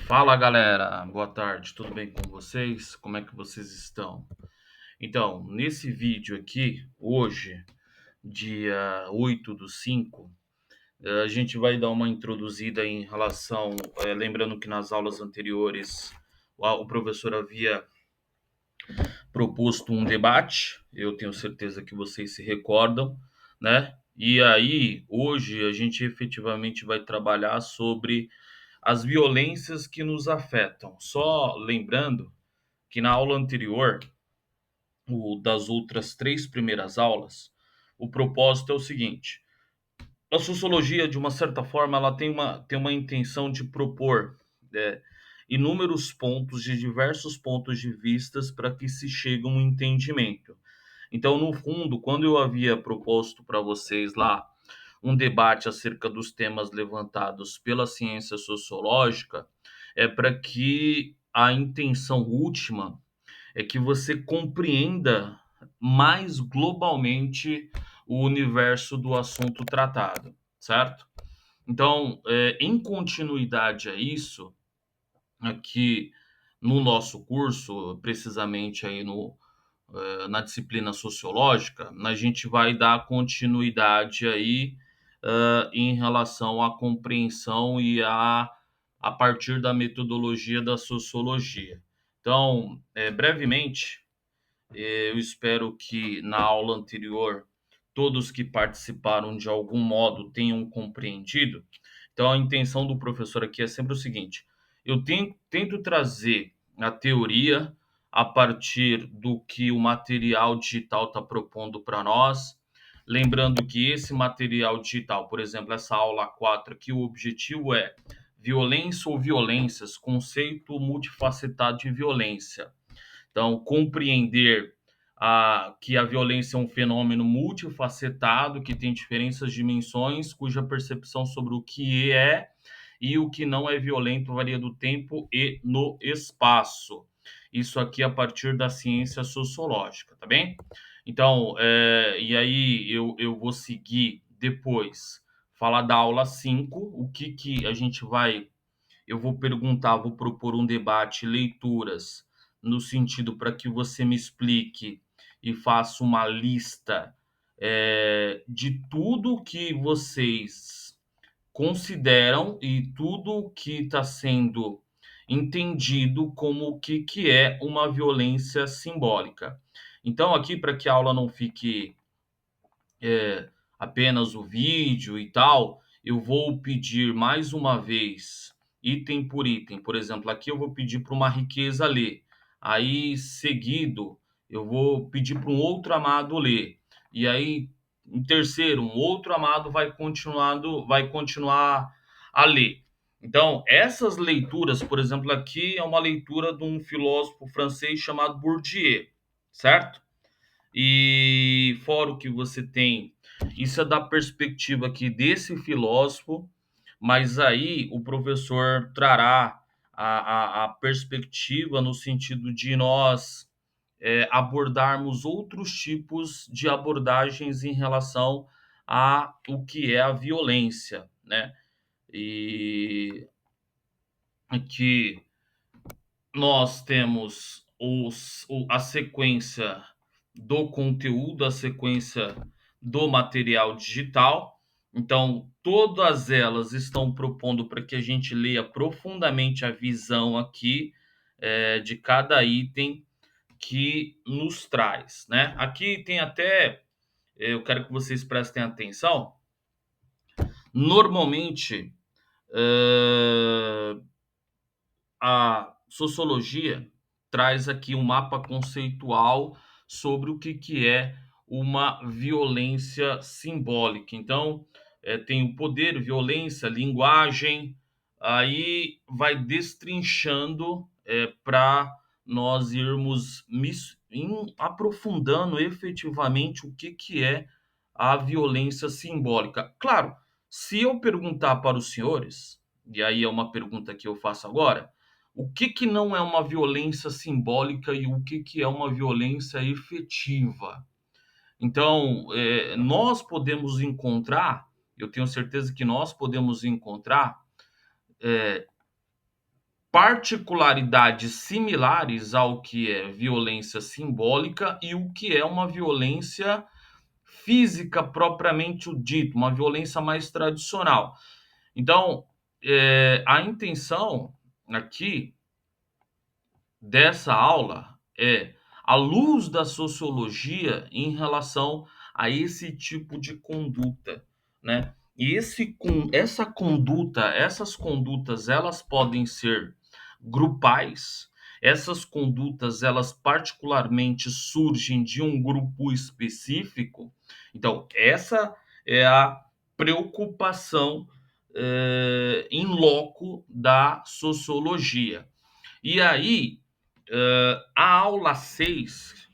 Fala galera, boa tarde, tudo bem com vocês? Como é que vocês estão? Então, nesse vídeo aqui, hoje, dia 8/5, a gente vai dar uma introduzida em relação, lembrando que nas aulas anteriores o professor havia proposto um debate, eu tenho certeza que vocês se recordam, né? E aí, hoje, a gente efetivamente vai trabalhar sobre as violências que nos afetam. Só lembrando que na aula anterior, das outras três primeiras aulas, o propósito é o seguinte: a sociologia, de uma certa forma, ela tem uma intenção de propor é, inúmeros pontos, de diversos pontos de vistas, para que se chegue a um entendimento. Então, no fundo, quando eu havia proposto para vocês lá um debate acerca dos temas levantados pela ciência sociológica, é para que a intenção última é que você compreenda mais globalmente o universo do assunto tratado, certo? Então, em continuidade a isso, aqui no nosso curso, precisamente aí na disciplina sociológica, a gente vai dar continuidade aí em relação à compreensão e a partir da metodologia da sociologia. Então, brevemente, eu espero que na aula anterior todos que participaram de algum modo tenham compreendido. Então, a intenção do professor aqui é sempre o seguinte: eu tento trazer a teoria a partir do que o material digital está propondo para nós. Lembrando que esse material digital, por exemplo, essa aula 4 aqui, o objetivo é violência ou violências, conceito multifacetado de violência. Então, compreender que a violência é um fenômeno multifacetado, que tem diferentes dimensões, cuja percepção sobre o que é e o que não é violento varia do tempo e no espaço. Isso aqui a partir da ciência sociológica, tá bem? Então, e aí eu vou seguir depois, falar da aula 5, o que a gente vai eu vou perguntar, vou propor um debate, leituras, no sentido para que você me explique e faça uma lista de tudo que vocês consideram e tudo que está sendo entendido como o que é uma violência simbólica. Então, aqui, para que a aula não fique apenas o vídeo e tal, eu vou pedir mais uma vez, item por item. Por exemplo, aqui eu vou pedir para uma riqueza ler. Aí, seguido, eu vou pedir para um outro amado ler. E aí, em terceiro, um outro amado vai continuar a ler. Então, essas leituras, por exemplo, aqui é uma leitura de um filósofo francês chamado Bourdieu, certo? E fora o que você tem, isso é da perspectiva aqui desse filósofo, mas aí o professor trará a perspectiva no sentido de nós abordarmos outros tipos de abordagens em relação a o que é a violência, né? E aqui nós temos a sequência do conteúdo, a sequência do material digital. Então, todas elas estão propondo para que a gente leia profundamente a visão aqui de cada item que nos traz, né? Aqui tem até, eu quero que vocês prestem atenção. Normalmente, eh, a sociologia traz aqui um mapa conceitual sobre o que é uma violência simbólica. Então, tem o poder, violência, linguagem, aí vai destrinchando para nós irmos aprofundando efetivamente o que é a violência simbólica. Claro, se eu perguntar para os senhores, e aí é uma pergunta que eu faço agora, o que não é uma violência simbólica e o que é uma violência efetiva? Então, nós podemos encontrar, eu tenho certeza que nós podemos encontrar particularidades similares ao que é violência simbólica e o que é uma violência física propriamente dito, uma violência mais tradicional. Então, a intenção aqui dessa aula é a luz da sociologia em relação a esse tipo de conduta, né? E essa conduta, essas condutas, elas podem ser grupais, essas condutas, elas particularmente surgem de um grupo específico. Então, essa é a preocupação em loco da sociologia. E aí, a aula 6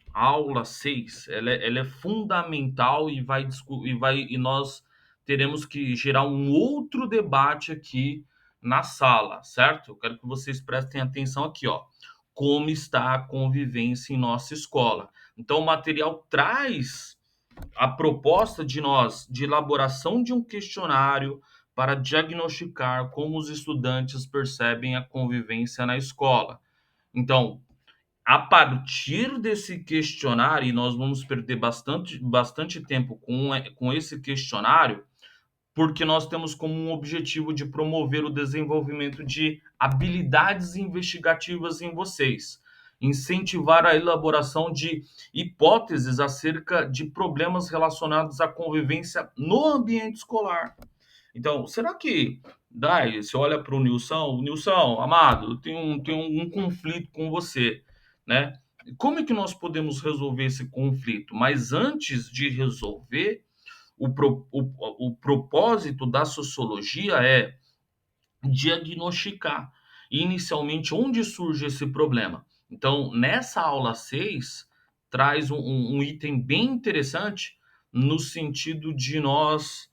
ela é fundamental e nós teremos que gerar um outro debate aqui na sala, certo? Eu quero que vocês prestem atenção aqui, ó. Como está a convivência em nossa escola. Então, o material traz a proposta de elaboração de um questionário para diagnosticar como os estudantes percebem a convivência na escola. Então, a partir desse questionário, e nós vamos perder bastante tempo com esse questionário, porque nós temos como um objetivo de promover o desenvolvimento de habilidades investigativas em vocês, incentivar a elaboração de hipóteses acerca de problemas relacionados à convivência no ambiente escolar. Então, será que Dai, você olha para o Nilson, amado, tem um conflito com você, né? Como é que nós podemos resolver esse conflito? Mas antes de resolver, o propósito da sociologia é diagnosticar inicialmente onde surge esse problema. Então, nessa aula 6 traz um item bem interessante no sentido de nós,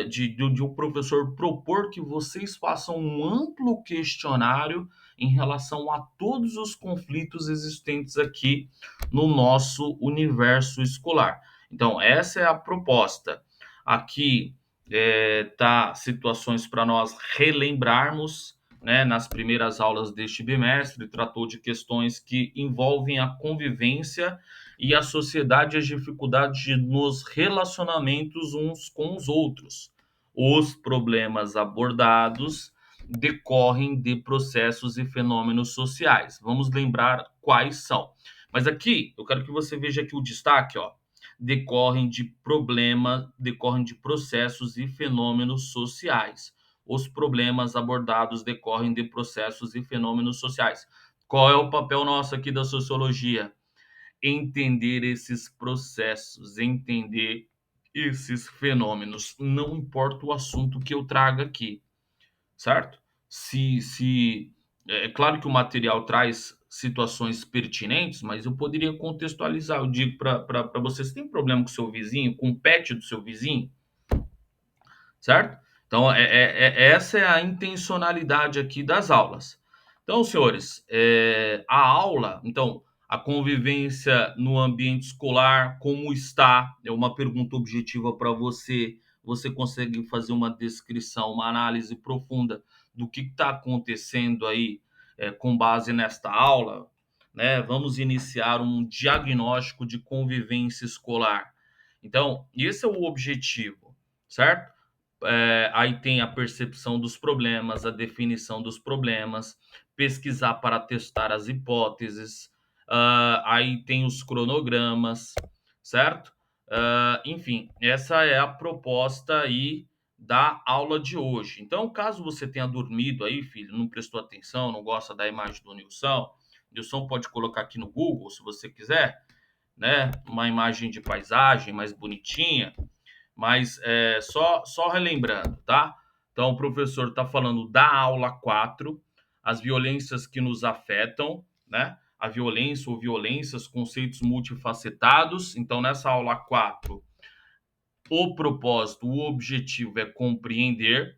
de o professor propor que vocês façam um amplo questionário em relação a todos os conflitos existentes aqui no nosso universo escolar. Então, essa é a proposta. Aqui tá situações para nós relembrarmos, né? Nas primeiras aulas deste bimestre, tratou de questões que envolvem a convivência e a sociedade e as dificuldades nos relacionamentos uns com os outros. Os problemas abordados decorrem de processos e fenômenos sociais. Vamos lembrar quais são. Mas aqui, eu quero que você veja aqui o destaque, ó, decorrem de processos e fenômenos sociais. Os problemas abordados decorrem de processos e fenômenos sociais. Qual é o papel nosso aqui da sociologia? Entender esses processos, entender esses fenômenos, não importa o assunto que eu traga aqui, certo? Se é claro que o material traz situações pertinentes, mas eu poderia contextualizar. Eu digo para vocês: tem problema com o seu vizinho, com o pet do seu vizinho, certo? Então, essa é a intencionalidade aqui das aulas. Então, senhores, a aula, então, a convivência no ambiente escolar, como está? É uma pergunta objetiva para você. Você consegue fazer uma descrição, uma análise profunda do que está acontecendo aí, com base nesta aula, né? Vamos iniciar um diagnóstico de convivência escolar. Então, esse é o objetivo, certo? Aí tem a percepção dos problemas, a definição dos problemas, pesquisar para testar as hipóteses, aí tem os cronogramas, certo? Enfim, essa é a proposta aí da aula de hoje. Então, caso você tenha dormido aí, filho, não prestou atenção, não gosta da imagem do Nilson pode colocar aqui no Google, se você quiser, né? Uma imagem de paisagem mais bonitinha, mas só relembrando, tá? Então, o professor está falando da aula 4, as violências que nos afetam, né? A violência ou violências, conceitos multifacetados. Então, nessa aula 4, o propósito, o objetivo é compreender.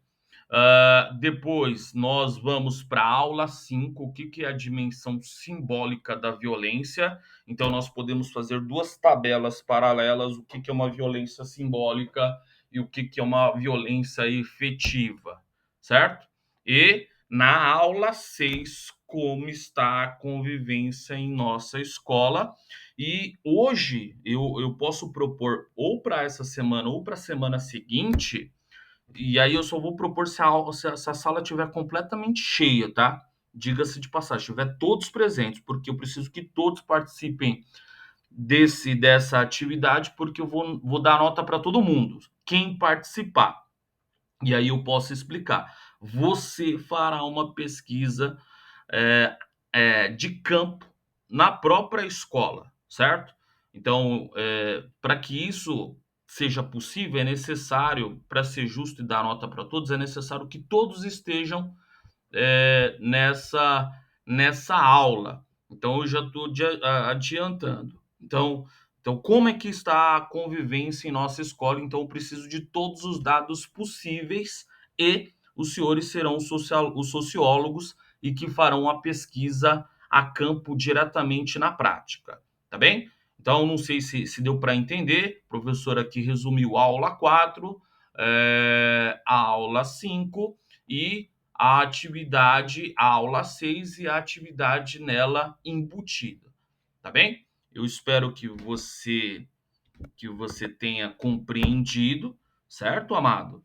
Depois nós vamos para a aula 5, o que, que é a dimensão simbólica da violência. Então, nós podemos fazer duas tabelas paralelas: o que, que é uma violência simbólica e o que, que é uma violência efetiva, certo? E na aula 6 como está a convivência em nossa escola. E hoje eu posso propor ou para essa semana ou para a semana seguinte, e aí eu só vou propor se a sala estiver completamente cheia, tá? Diga-se de passagem, estiver todos presentes, porque eu preciso que todos participem dessa atividade, porque eu vou dar nota para todo mundo. Quem participar. E aí eu posso explicar. Você fará uma pesquisa é, de campo na própria escola, certo? Então, para que isso seja possível, é necessário, para ser justo e dar nota para todos, é necessário que todos estejam nessa aula. Então, eu já estou adiantando. Então, como é que está a convivência em nossa escola? Então, eu preciso de todos os dados possíveis e os senhores serão os sociólogos e que farão a pesquisa a campo diretamente na prática, tá bem? Então, não sei se deu para entender. O professor aqui resumiu a aula 4, a aula 5 e a atividade, a aula 6 e a atividade nela embutida, tá bem? Eu espero que você tenha compreendido, certo, amado?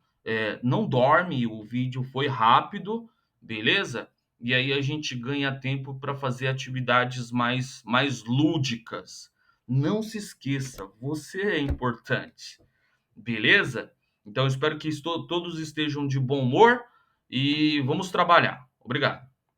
Não dorme, o vídeo foi rápido, beleza? E aí a gente ganha tempo para fazer atividades mais lúdicas. Não se esqueça, você é importante, beleza? Então espero que todos estejam de bom humor e vamos trabalhar. Obrigado.